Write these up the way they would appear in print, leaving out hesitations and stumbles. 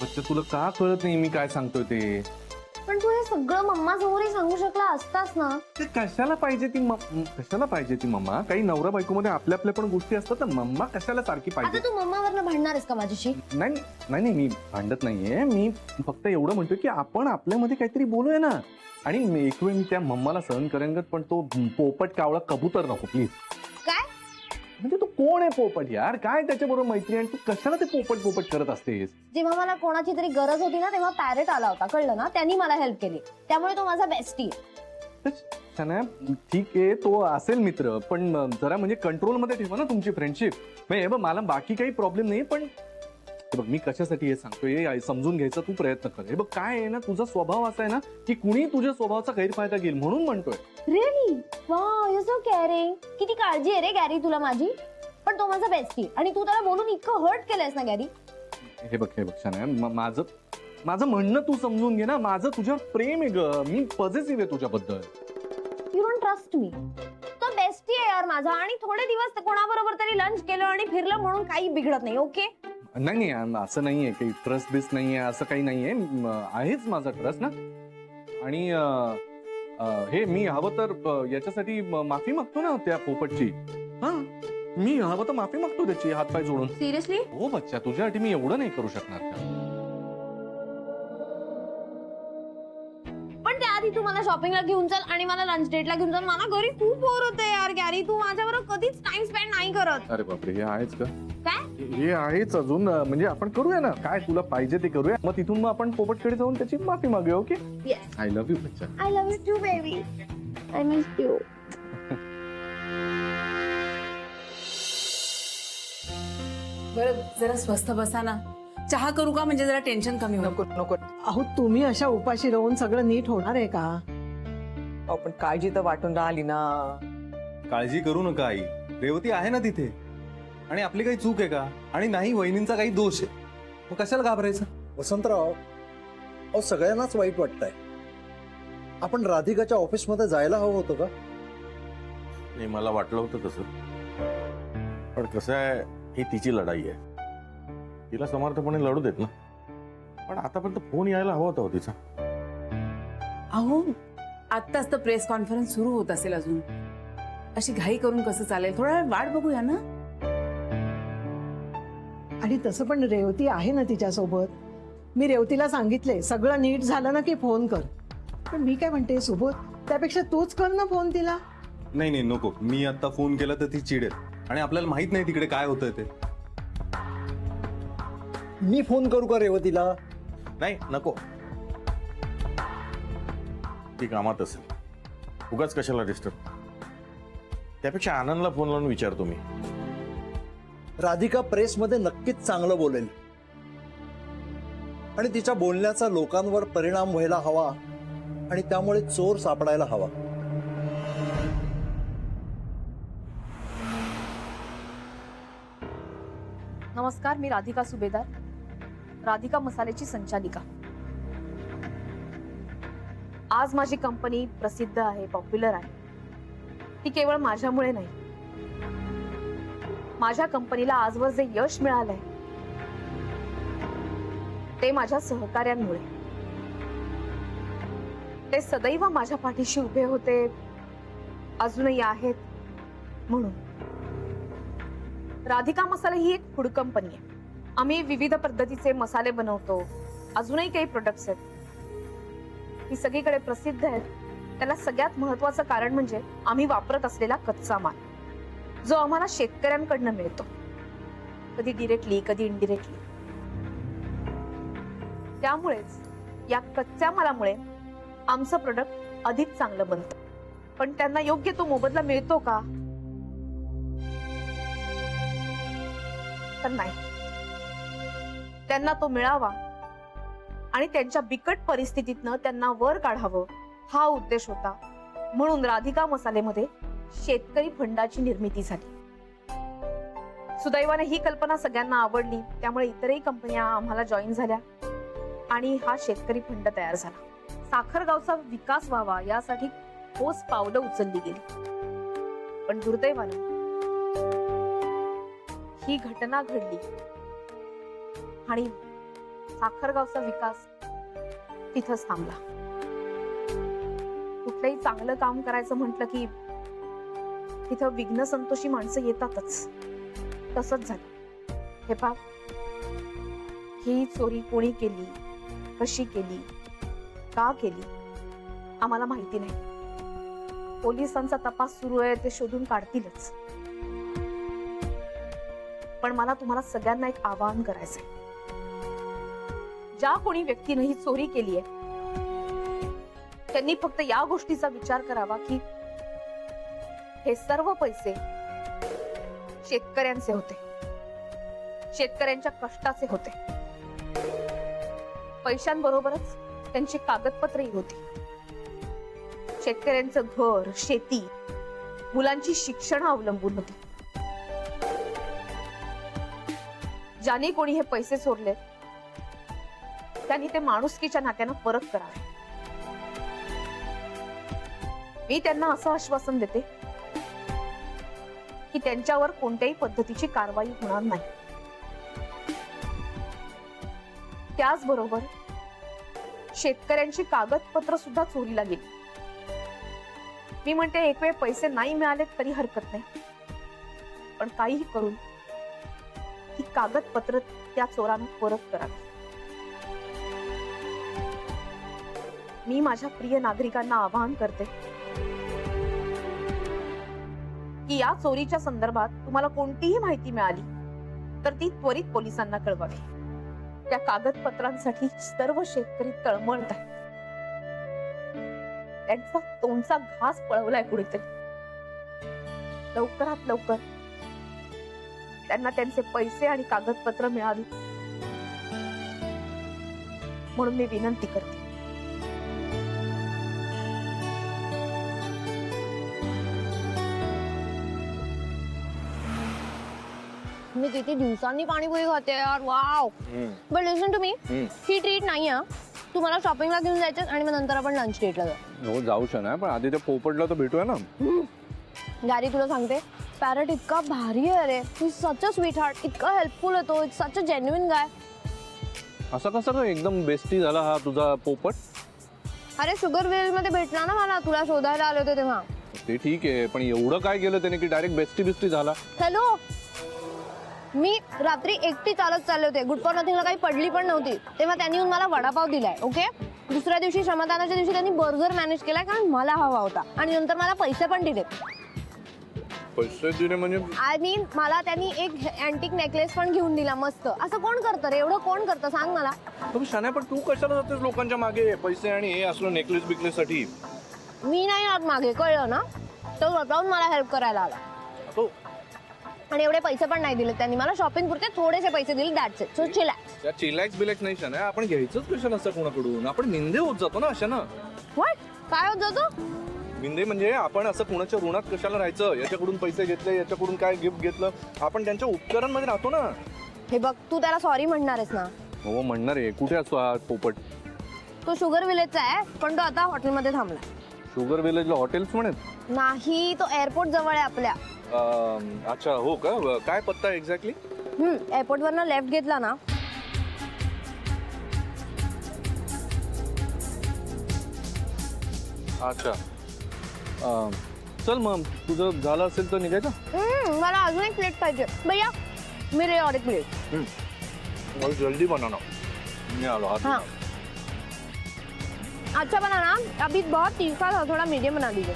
बच्चा तुला का कळत नाही मी काय सांगतोय ते? पण तू हे सगळं मम्मा समोरही सांगू शकला असतास ना. ते कशाला पाहिजे ती मम्मा? काही नवरा बायको मध्ये आपल्या आपल्या पण गोष्टी असतात ना, मम्मा कशाला सारखी आता पाहिजे? तू मम्मावरनं भांडणार आहेस का माझ्याशी? नाही नाही नाही, मी भांडत नाहीये. मी फक्त एवढं म्हणतोय की आपण आपल्यामध्ये काहीतरी बोलूया ना. आणि एक वेळ मी त्या मम्माला सहन करेन, पण तो पोपट कावळा कबूतर नको प्लीज. काय? म्हणजे तू कोण आहे पोपट यार? काय त्याच्याबरोबर मैत्री? आणि तू कशाला ते पोपट पोपट करत असतेस? जेव्हा मला कोणाची तरी गरज होती ना तेव्हा पॅरेट आला होता, कळलं ना? त्यांनी मला हेल्प केली, त्यामुळे तो माझा बेस्टी आहे. छान, ठीक आहे तो असेल मित्र, पण जरा म्हणजे कंट्रोल मध्ये ठेवा ना तुमची फ्रेंडशिप. हे बघ मला बाकी काही प्रॉब्लेम नाही, पण हे बघ मी कशासाठी हे सांगतोय हे समजून घ्यायचा तू प्रयत्न कर. हे बघ काय आहे ना, तुझा स्वभाव असा आहे ना की कुणी तुझ्या स्वभावाचा गैरफायदा घेईल, म्हणून म्हणतोय. Really? Wow, you so caring. किती काळजी आहे रे गॅरी तुला माझी. पण तो माझा बेस्टी आणि तू त्याला बोलून इतकं हर्ट केलंयस ना गॅरी. हे बघ छान, माझं म्हणणं तू समजून घे ना. माझं तुझ्यावर प्रेम आहे ग, मी पॉझिटिव्ह आहे तुझ्याबद्दल. You don't trust me. तो बेस्टी आहे यार माझा, आणि थोडे दिवस कोणाबरोबर तरी लंच केलं आणि फिरलं म्हणून काही बिघडत नाही. ओके? नाही असं नाहीये काही ट्रस्ट बिस्ट नाहीये, असं काही नाहीये. आहेच माझा ट्रस्ट ना. आणि हे मी हवं तर याच्यासाठी माफी मागतो ना त्या पोपटची. हा, मी हवं तर माफी मागतो त्याची हातपाय जोडून. सिरियसली? हो बच्चा, तुझ्यासाठी मी एवढं नाही करू शकणार का? पण त्याआधी तू मला शॉपिंगला घेऊन चल आणि मला लंच डेटला घेऊन चल. मला घरी खूप बोर होते यार गॅरी. तू माझ्याबरोबर कधीच टाइम स्पेंड नाही करत. अरे बापरे, हे आहेच का? काय? हे आहेच अजून. म्हणजे आपण करूया ना, काय तुला पाहिजे ते करूया. मग तिथून मग आपण पोपटकडे जाऊन त्याची माफी मागूया. Okay? Yes. I love you बच्चा. I love you too baby. I miss you. बरं जरा स्वस्थ बसा ना. चहा करू का? म्हणजे जरा टेन्शन कमी होईल. नको नको. अहो तुम्ही अशा उपाशी राहून सगळं नीट होणार आहे का? अहो पण काळजी तर वाटून राहिली ना. काळजी करू नका आई, रेवती आहे ना तिथे. आणि आपली काही चूक आहे का? आणि नाही वहिनींचा काही दोष आहे, मग कशाला घाबरायचं? वसंतराव, अहो सगळ्यांनाच वाईट वाटतंय. आपण राधिकाच्या ऑफिसमध्ये जायला हवं होतं का? नाही, मला वाटलं होतं तसं, पण कसं आहे, ही तिची लढाई आहे. तिला समर्थपणे लढू देत ना. पण आतापर्यंत फोन यायला हवा होता हो तिचा. अहो आत्ताच तर प्रेस कॉन्फरन्स सुरू होत असेल, अजून अशी घाई करून कसं चालेल? थोडा वेळ वाट बघूया ना. आणि तसं पण रेवती आहे ना तिच्यासोबत. मी रेवतीला सांगितले सगळं नीट झालं ना की फोन कर. पण मी काय म्हणते सुबोध, त्यापेक्षा तूच कर ना फोन तिला. नाही नाही नको, मी आता फोन केला तर ती चिडेल आणि आपल्याला माहित नाही तिकडे काय होतंय ते. मी फोन करू का रेवतीला? नाही नको, ती कामात असेल, उगाच कशाला डिस्टर्ब. त्यापेक्षा आनंदला फोन लावून विचारतो मी. राधिका प्रेसमध्ये नक्कीच चांगलं बोलेल आणि तिच्या बोलण्याचा लोकांवर परिणाम व्हायला हवा आणि त्यामुळे चोर सापडायला हवा. नमस्कार, मी राधिका सुभेदार, राधिका मसाल्याची संचालिका. आज माझी कंपनी प्रसिद्ध आहे, पॉप्युलर आहे. ती केवळ माझ्यामुळे नाही, माझ्या कंपनीला आजवर जे यश मिळालंय ते माझ्या सहकार्यांमुळे. ते सदैव माझ्या पाठीशी उभे होते, अजूनही आहेत. म्हणून राधिका मसाले ही एक फूड कंपनी आहे. आम्ही विविध पद्धतीचे मसाले बनवतो. अजूनही काही प्रोडक्ट्स आहेत, ती सगळीकडे प्रसिद्ध आहेत. त्याला सगळ्यात महत्वाचं कारण म्हणजे आम्ही वापरत असलेला कच्चा माल, जो आम्हाला शेतकऱ्यांकडनं मिळतो, कधी डिरेक्टली कधी इनडिरेक्टली. त्यामुळेच या कच्च्या मालामुळे आमचं प्रोडक्ट अधिक चांगलं बनतं. पण त्यांना योग्य तो मोबदला मिळतो का? तर नाही. त्यांना तो मिळावा आणि त्यांच्या बिकट परिस्थितीतनं त्यांना वर काढावं, हा उद्देश होता. म्हणून राधिका मसालेमध्ये शेतकरी फंडाची निर्मिती झाली. सुदैवाने ही कल्पना सगळ्यांना आवडली, त्यामुळे इतरही कंपन्या आम्हाला जॉईन झाल्या आणि हा शेतकरी फंड तयार झाला. साखर गावचा विकास व्हावा यासाठी ठोस पावलं उचलली गेली. पण दुर्दैवाने ही घटना घडली आणि साखरगावचा विकास तिथंच थांबला. कुठलंही चांगलं काम करायचं म्हटलं की तिथं विघ्न संतोषी माणसं येतातच. तसंच झालं. हे पहा, ही चोरी कोणी केली, कशी केली, का केली आम्हाला माहिती नाही. पोलिसांचा तपास सुरू आहे, ते शोधून काढतीलच. पण मला तुम्हाला सगळ्यांना एक आवाहन करायचंय. ज्या कोणी व्यक्तीने ही चोरी केली आहे त्यांनी फक्त या गोष्टीचा विचार करावा की हे सर्व पैसे शेतकऱ्यांचे होते, शेतकऱ्यांच्या कष्टाचे होते. पैशांबरोबरच त्यांची कागदपत्रही होती. शेतकऱ्यांचं घर, शेती, मुलांची शिक्षण अवलंबून होती. ज्याने कोणी हे पैसे चोरले त्यांनी ते माणुसकीच्या नात्यानं परत करावे. मी त्यांना असं आश्वासन देते की त्यांच्यावर कोणत्याही पद्धतीची कारवाई होणार नाही. त्याचबरोबर शेतकऱ्यांची कागदपत्र सुद्धा चोरीला गेली. मी म्हणते एक वेळ पैसे नाही मिळाले तरी हरकत नाही, पण काहीही करून ती कागदपत्र त्या चोरांना परत करावी. मी माझ्या प्रिय नागरिकांना आवाहन करते की या चोरीच्या संदर्भात तुम्हाला कोणतीही माहिती मिळाली तर ती त्वरित पोलिसांना कळवावी. त्या कागदपत्रांसाठी सर्व शेतकरी तळमळत आहेत. त्यांचा तोंडचा घास पळवलाय कुठेतरी. लवकरात लवकर त्यांना त्यांचे पैसे आणि कागदपत्र मिळावी म्हणून मी विनंती करते. मी किती दिवसांनी पाणीपुरी खाते यार. Wow. But listen to me, ही ट्रीट नाही हा. तू मला शॉपिंगला घेऊन जायचं आणि मग नंतर आपण लंच डेटला जाऊ. हो जाऊ शना, पण आधी त्या पोपटला तर भेटूया ना. गारी तुला सांगते, पॅरट इतका भारी आहे रे. ही सच अ स्वीट हार्ट. इतका हेल्पफुल आहे तो. इट्स सच अ जेन्युइन गाय. असं कसं काय एकदम बेस्टी झाला हा तुझा पोपट? अरे शुगर वेल मध्ये भेटला ना मला, तुला शोधायला आले होते तेव्हा. ते ठीक आहे, पण एवढं काय केलं त्याने की डायरेक्ट बेस्टी बिस्टी झाला? हॅलो, मी रात्री एकटी चालत चालले होते. गुड फॉर नथिंगला काही पडली पण नव्हती. तेव्हा त्यांनी येऊन मला वडापाव दिलाय. ओके, दुसऱ्या दिवशी श्रमदानाच्या दिवशी त्यांनी बर्गर मॅनेज केलाय कारण मला हवा होता. आणि नंतर मला पैसे पण दिले. पैसे दिले म्हणजे? आय मीन मला त्यांनी एक अँटिक नेकलेस पण घेऊन दिला मस्त. असं कोण करतं रे? एवढं कोण करतं सांग मला. तुम्ही शान्या, पण तू कशाला जातेस लोकांच्या मागे पैसे आणि हे असलं नेकलेस बिकलेस साठी? मी नाही आत मागे, कळलं ना. तो स्वतःहून मला हेल्प करायला आला. तो आणि एवढे पैसे पण नाही दिले त्यांनी मला. शॉपिंग पुरते थोडेसे पैसे दिले, दॅट्स इट. So chillax. त्या चिलॅक्स बिलॅक्स नाही शान्या, आपण घ्यायचंच कशाला असं कोणाकडून? आपण निंदे होत जातो ना अशा ना. व्हॉट? काय होत जातो? निंदे म्हणजे आपण असं कुणाच्या ऋणात कशाला राहायचं? याच्याकडून पैसे घेतले, याच्याकडून काय गिफ्ट घेतलं, आपण त्यांच्या उपकरणांमध्ये राहतो ना. हे बघ, तू त्याला सॉरी म्हणणारच ना. हो म्हणणार आहे. कुठे असतो हा पोपट? तो शुगर विलेजचा आहे, पण तो आता हॉटेलमध्ये थांबला. शुगर विलेजला हॉटेल्स म्हणत नाही, तो एअरपोर्ट जवळ आहे आपल्या. अच्छा, हो का? काय पत्ता एक्झॅक्टली? एअरपोर्ट वरनं लेफ्ट घेतला ना. अच्छा, चल मग तुझं झालं असेल तर निघायचं. मला अजून एक प्लेट पाहिजे भैया. मेरे और एक प्लेट. बहुत जल्दी बनाना. मैं आलो. हाँ, अच्छा बनाना. अभी बहुत तीखा था, थोड़ा मीडियम बना दीजिए.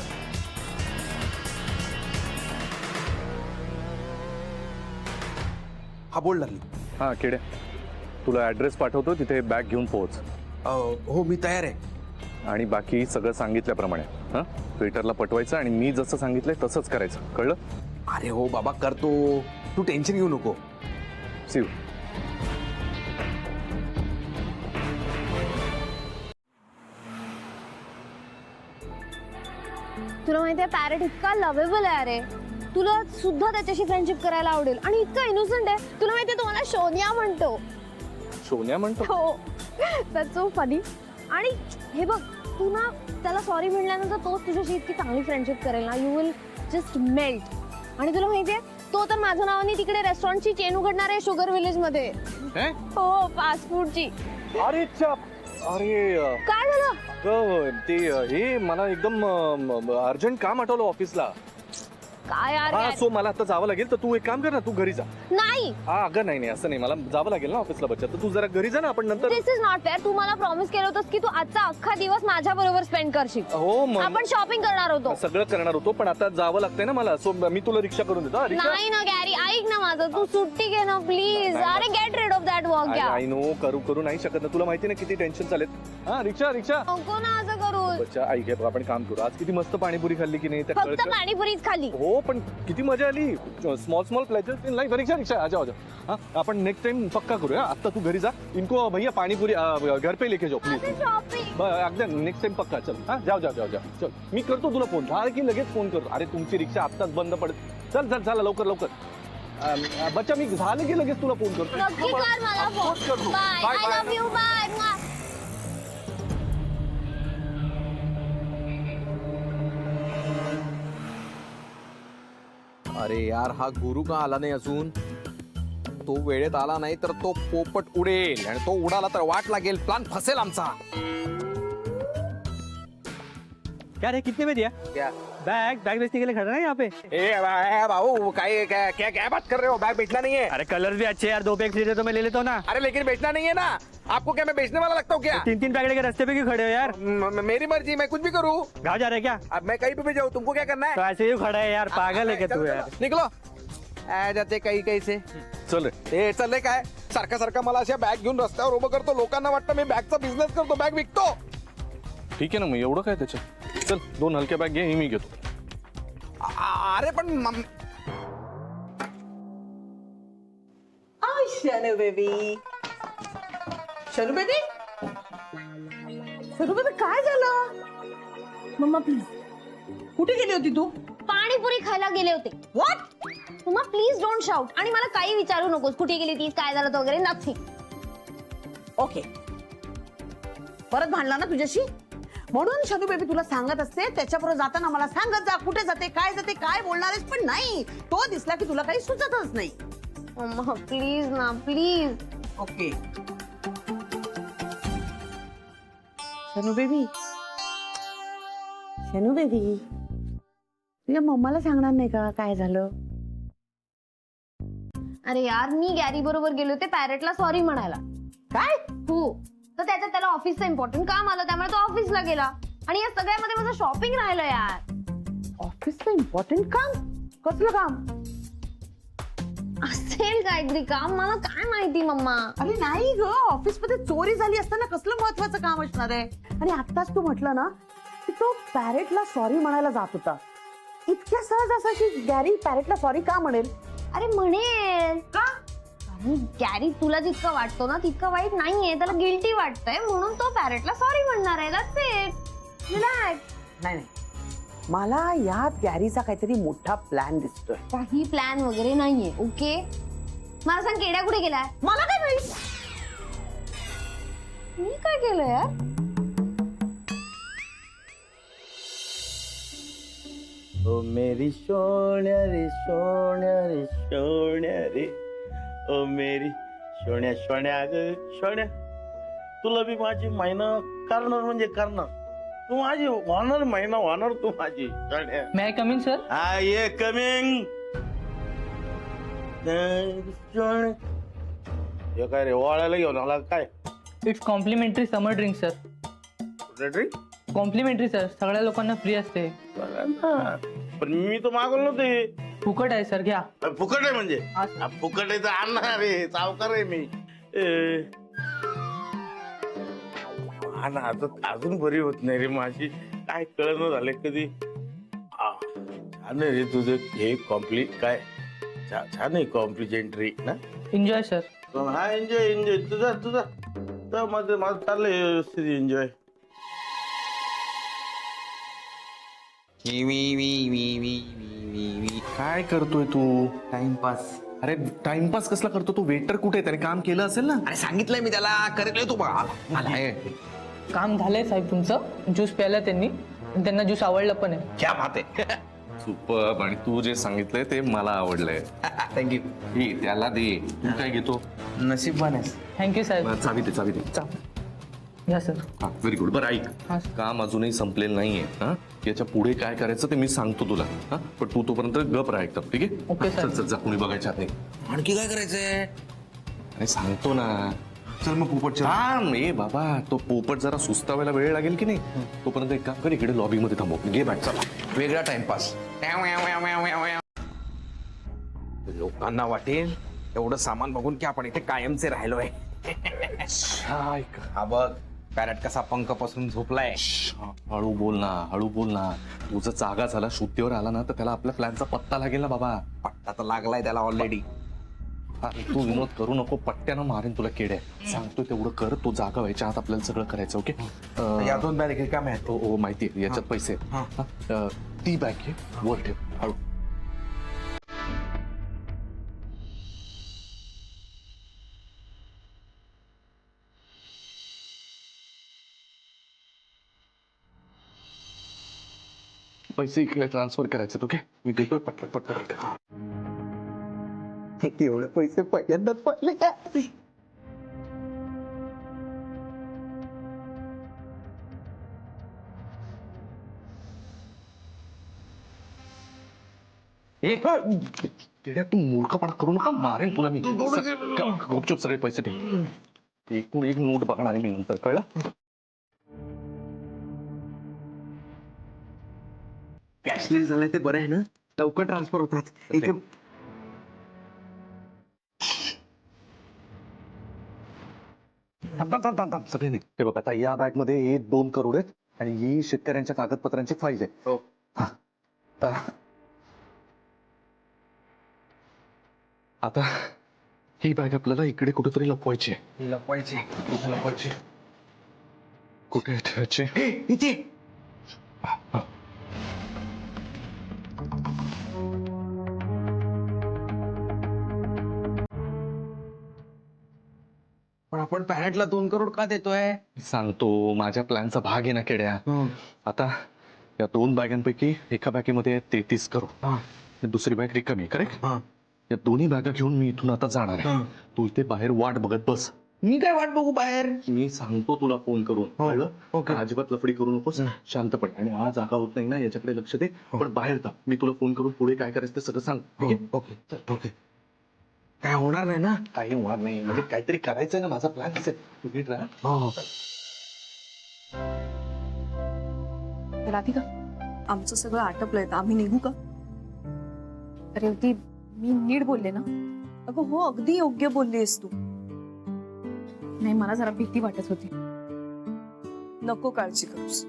हा बोल लागली. हा किडे, तुला ऍड्रेस पाठवतो, तिथे बॅग घेऊन पोहोच. हो मी तयार आहे. आणि बाकी सगळं सांगितल्याप्रमाणे हां वेटरला पटवायचं आणि मी जसं सांगितलंय तसंच करायचं, कळलं? अरे हो बाबा, करतो. तू टेन्शन घेऊ नको. See you. तुला माहिती आहे पॅरेट इतका लवेबल आहे रे. तुला सुद्धा त्याच्याशी फ्रेंडशिप करायला आवडेल. आणि इतका इनोसंट आहे. तुला माहिती आहे तो मला सोनिया म्हणतो. सोनिया म्हणतो? हो, दॅट्स सो फनी. आणि हे बघ, तू ना त्याला सॉरी म्हणल्यानंतर तोच तुझ्याशी इतकी चांगली फ्रेंडशिप करेल ना. You will just melt. आणि तुला माहिती आहे तो तर माझ्या नावाने तिकडे रेस्टॉरंटची चेन उघडणार आहे शुगर विलेज मध्ये. हे? हो, फास्ट फूडची. अरे अरे काय झालं? अगं, ते हे मला एकदम अर्जंट काम आठवलं ऑफिसला. काय यार हा, यार. सो मला आता जावं लागेल, तर तू एक काम कर ना, तू घरी जा. नाही, हा अगं नाही असं नाही, मला जावं लागेल ना ऑफिसला बच्चा, तर तू जरा घरी जा ना, आपण नंतर. दिस इज नॉट फेअर. तू मला प्रॉमिस केलं होतंस की तू आजचा अख्खा दिवस माझ्या बरोबर स्पेंड करशील. हो मग आपण शॉपिंग करणार होतो. सगळं करणार होतो, पण आता जावं लागतंय ना मला, सो मी तुला रिक्षा करून देतो. हा, रिक्षा. नाही ना गॅरी, ऐक ना माझं, तू सुट्टी घे ना प्लीज. अरे get rid of that work या. आय नो, करू नाही शकत ना, तुला माहिती ना किती टेन्शन चालेल. हा, रिक्षा नको ना असं करू. बच्चा ऐक, हे बघ, आपण काम करू. आज किती मस्त पाणीपुरी खाल्ली की नाही त्या फक्त कळकळ- पाणीपुरीच खाली. हो पण किती मजा आली. Small pleasures in life. रिक्षा आजा. हाँ अपन नेक्स्ट टाइम पक्का करूया. आता तू घरी जा, इनको भैया पाणीपुरी घर पे लेके जाओ प्लीज. शॉपिंग. अगदी नेक्स्ट टाइम पक्का. चल हा, जाओ चल, मी करतो तुला फोन. झालं की लगेच फोन करतो. अरे तुमची रिक्षा आत्ताच बंद पडत. चल लवकर. बच्चा मी झालं की लगेच तुला फोन करतो. नक्की कर मला phone. Bye. I love you. Bye. अरे यार, हा गुरु का आला नाही अजून? तो वेळेत आला नाही तर तो पोपट उडेल, आणि तो उडाला तर वाट लागेल, प्लान फसेल आमचा. क्या रे, कितने में दिया? क्या? बैग बेचने के लिए खड़ा है यहाँ पे. ए बाबू, क्या बात कर रहे हो? बैग बेचना नहीं है. अरे कलर भी अच्छे यार, 2 पैक फ्री थे तो मैं ले लेता हूँ ना. अरे लेकिन बेचना नहीं है ना. आपको क्या मैं बेचने वाला लगता हूँ क्या? 3 पैकेट के रास्ते पे क्यों खड़े हो यार? मेरी मर्जी, मैं कुछ भी करूँ. गाँव जा रहे क्या? अब मैं कहीं पे भी जाऊँ, तुमको क्या करना तो है? ऐसे ही खड़ा है यार, पागल है क्या तू यार? निघलो. आ जाते काही से. चल रे. हे चाललंय काय? सारखा मला अशा बॅग घेऊन रस्त्यावर उभं करतो. लोकांना वाटतं मी बॅगचा बिझनेस करतो, बॅग विकतो. ठीक आहे ना, मग एवढं काय त्याच्यात. चल 2 हलक्या बॅग घे, हे मी घेतो. अरे पण शनू बेबी काय झालं? Mamma please. कुठे गेली होती तू? पाणीपुरी खायला गेले होते. What? Mamma please don't shout. आणि मला काही विचारू नकोस, कुठे गेली तीस, काय झालं वगैरे, नथिंग. ओके. परत भांडला ना तुझ्याशी? म्हणून शनू बेबी तुला सांगत असते, त्याच्याबरोबर जाताना मला सांगत जा कुठे जाते, काय बोलणार आहेस. पण नाही, तो दिसला की तुला काही सुचतच नाही. मम्मा प्लीज ना, प्लीज. ओके. शनू बेबी तुझ्या मम्माला सांगणार नाही का काय झालं? अरे यार, मी गॅरी बरोबर गेले होते पॅरेटला सॉरी म्हणायला. काय? हो, तर त्याच्यात त्याला ऑफिसचं इम्पॉर्टंट काम आलं, त्यामुळे तो ऑफिसला गेला. आणि या सगळ्यामध्ये माझं शॉपिंग राहिलं यार. ऑफिसचं इम्पॉर्टंट काम? कसलं काम? असेल काहीतरी काम, मला काय माहिती मम्मा. अरे नाही ग, ऑफिस मध्ये चोरी झाली असताना कसलं महत्वाचं काम असणार आहे. आणि आत्ताच तू म्हटलं ना की तो पॅरेटला सॉरी म्हणायला जात होता. इतक्या सहज असं की गॅरी पॅरेटला सॉरी का म्हणेल? अरे म्हणेल का? आणि गॅरी तुला जितकं वाटतो ना तितकं वाईट नाहीये, त्याला गिल्टी वाटतंय, म्हणून तो पॅरेटला सॉरी म्हणणार आहे. That's it. रिलॅक्स. नाही, मला यात गॅरीचा काहीतरी मोठा प्लॅन दिसतोय. काही प्लॅन वगैरे नाहीये. ओके, मला सांग, केड्या कुठे गेलाय? मला काय माहित? मी काय केलं यार? ओ मेरी सोन्या रे, सोन्या रे, सोन्या रे, ओ मेरी सोन्या ग सोन्या. तुला बी माझी महिना करणार म्हणजे करणार. तू माझी होणार, महिना होणार तू माझी सोन्या. मैं कमिंग सर. हा ये कमिंग. हे काय रे, ओळायला घेऊन आला काय? It's complimentary summer drink sir. Drink complimentary sir, सगळ्या लोकांना फ्री असते. पण मी तर मागवलं नव्हते. फुकट आहे सर, घ्या. फुकट आहे म्हणजे? फुकट आहे तर आणणार रे, सावकार आहे मी. अजून बरी होत नाही रे माझी, काय कळणं झालं कधी. छान आहे रे तुझं हे काय छान आहे कॉम्प्लिमेंटरी ना. Enjoy sir. हा एन्जॉय तुझा माझं चाललंय व्यवस्थित एन्जॉय. काय करतोय तू? टाइमपास. अरे टाइमपास कसला करतो तू? वेटर कुठे? त्याने काम केलं असेल ना. अरे सांगितलंय मी त्याला, करेल तू बघा. काम झालंय साहेब तुमचं. ज्यूस प्यायला त्यांनी, आणि त्यांना ज्यूस आवडलं पण आहे. क्या बात आहे. सुपर. आणि तू जे सांगितलंय ते मला आवडलंय. थँक्यू. हे त्याला दे. तू काय घेतो? नशीबवान आहेस. Thank you sir. चावी दे, चावी दे. घ्या सर. हा, व्हेरी गुड. बरं ऐक, हा. काम अजूनही संपलेलं नाहीये. हा, याच्या पुढे काय करायचं ते मी सांगतो तुला. हा, पण तू तोपर्यंत गप राह एकदम. ठीक आहे? Okay, sir. चल चल, जा. कुणी बघायच्या आत नाही. आणखी काय करायचंय? अरे सांगतो ना. चल मग पोपट थांब. ए बाबा, तो पोपट जरा सुस्तावायला वेळ लागेल की नाही. तोपर्यंत एक काम कर, इकडे लॉबी मध्ये थांबव. घे बॅट. चला. वेगळा टाइमपास. लोकांना वाटेल एवढं सामान बघून की आपण इथे कायमचे राहिलोय. हा बघ, पॅरट कसा पंख पासून झोपलाय. हळू बोल ना, हळू बोल ना. तुझा जागा झाला, शुद्धीवर आला ना तर त्याला आपल्या प्लॅनचा पत्ता लागेल ना बाबा. पट्टा तर लागलाय त्याला ऑलरेडी. तू विनोद करू नको, पट्ट्यानं मारेन तुला केड्या. सांगतोय तेवढं कर. तो जागा व्हायच्या आत आपल्याला सगळं करायचं. ओके? या 2 बॅग काय माहिती. हो माहिती आहे. याच्यात पैसे आहेत. ती बॅग घे, वर ठेव. हळू. पैसे इकडे ट्रान्सफर करायचे. ओके? मी देतोय पटपट पटपट. एवढे पैसे पहिल्यांदाच पडले का? केड्या, तू मूर्खपणा करू नका. मारेन तुला मी. गुपचूप सगळे पैसे ठेव. एकूण एक नोट बघणार आहे मी नंतर. कळलं? कॅशलेस झालंय ते बरं आहे ना, लवकर ट्रान्सफर होतात. इथे सगळे नाही. हे बघ, आता या बॅग मध्ये हे 2 करोड आहेत आणि ही शेतकऱ्यांच्या कागदपत्रांची फाईल आहे. हो. आता ही बॅग आपल्याला इकडे कुठेतरी लपवायची आहे. लपवायची. लपवायची. कुठे ठेवायची? इथे. पण आपण पॅरेंटला 2 करोड का देतोय? सांगतो, माझ्या प्लॅनचा भाग आहे ना केड्या. आता या 2 बॅगांपैकी एका बॅगेमध्ये 33 करोड. दुसरी बॅग रिकामी. करेक्ट? या दोन्ही बॅगा घेऊन मी इथून आता जाणार आहे. तू इथे बाहेर वाट बघत बस. मी काय वाट बघू बाहेर? मी सांगतो तुला फोन करून. कळलं? ओके. अजिबात लफडी करू नकोस. शांतपणे. आणि आज जागा होत नाही ना, याच्याकडे लक्ष दे. पण बाहेर जा. मी तुला फोन करून पुढे काय करायचं ते सगळं सांग. ठीक आहे? Okay okay. काय होणार नाही ना? काही होणार नाही. म्हणजे काहीतरी करायचंय ना. माझा प्लॅन असेल. तू नीट राहा. हो. राधिका, आमचं सगळं आटपलंय, तर आम्ही निघू का? रेवती, मी नीट बोलले ना? अगं हो, अगदी योग्य बोललीस तू. नाही, मला जरा भीती वाटत होती. नको काळजी करूस.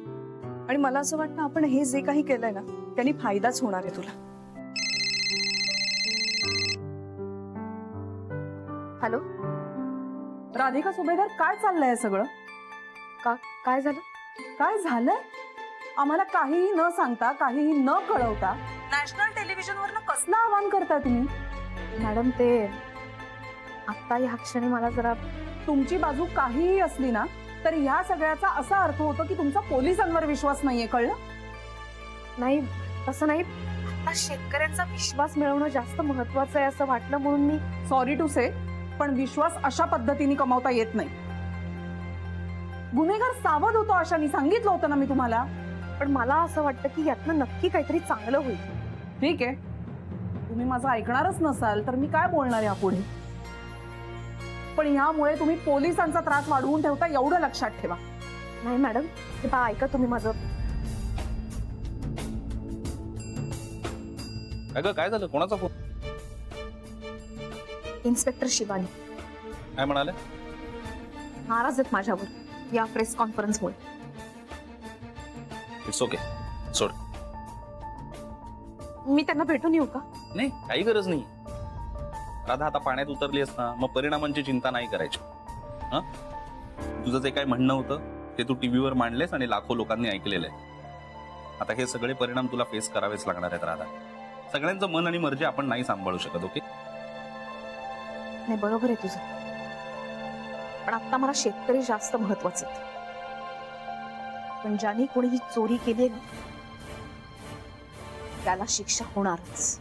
आणि मला असं वाटतं आपण हे जे काही केलंय ना, त्यांनी फायदाच होणार आहे तुला. हॅलो, राधिका सुभेदार, काय चाललंय सगळं? काय झालं? काय झालंय? आम्हाला काहीही न सांगता, काहीही न कळवता नॅशनल टेलिव्हिजनवरनं कसलं आवाहन करताय तुम्ही? मॅडम, ते आता ह्या क्षणी मला जरा... तुमची बाजू काहीही असली ना, तर ह्या सगळ्याचा असा अर्थ होतो की तुमचा पोलिसांवर विश्वास नाहीये. कळलं? नाही, तसं नाही. आता शेतकऱ्यांचा विश्वास मिळवणं जास्त महत्वाचं आहे असं वाटलं, म्हणून मी... सॉरी टू से, पण विश्वास अशा पद्धतीने कमावता येत नाही. गुन्हेगार सावध होतो अशाने सांगितलं होतं ना मी तुम्हाला. पण मला असं वाटतं की यातनं नक्की काहीतरी चांगलं होईल. ठीक आहे, तुम्ही माझं ऐकणारच नसाल तर मी काय बोलणार यापुढे. पण यामुळे तुम्ही पोलिसांचा त्रास वाढवून ठेवता, एवढं लक्षात ठेवा. नाही मॅडम, हे पहा, ऐका तुम्ही माझं. अगं काय झालं? कोणाचा फोन? इन्स्पेक्टर शिवानी काय म्हणाले? नाराज आहेत माझ्यावर या प्रेस कॉन्फरन्समुळे. इट्स ओके, सोड. मी त्यांना भेटून येऊ का? नाही, काही गरज नाही. राधा, आता पाण्यात उतरली ना, मग परिणामांची चिंता नाही करायची. हा, तुझं जे काय म्हणणं होतं ते तू टीव्हीवर मांडलेस आणि लाखो लोकांनी ऐकलेलं आहे. आता हे सगळे परिणाम तुला फेस करावेच लागणार आहेत राधा. सगळ्यांचं मन आणि मर्जी आपण नाही सांभाळू शकत. ओके? नाही, बरोबर आहे तुझं, पण आता मला शेतकरी जास्त महत्वाचे आहेत. पण ज्यांनी कोणी ही चोरी केली आहे ना, त्याला शिक्षा होणारच.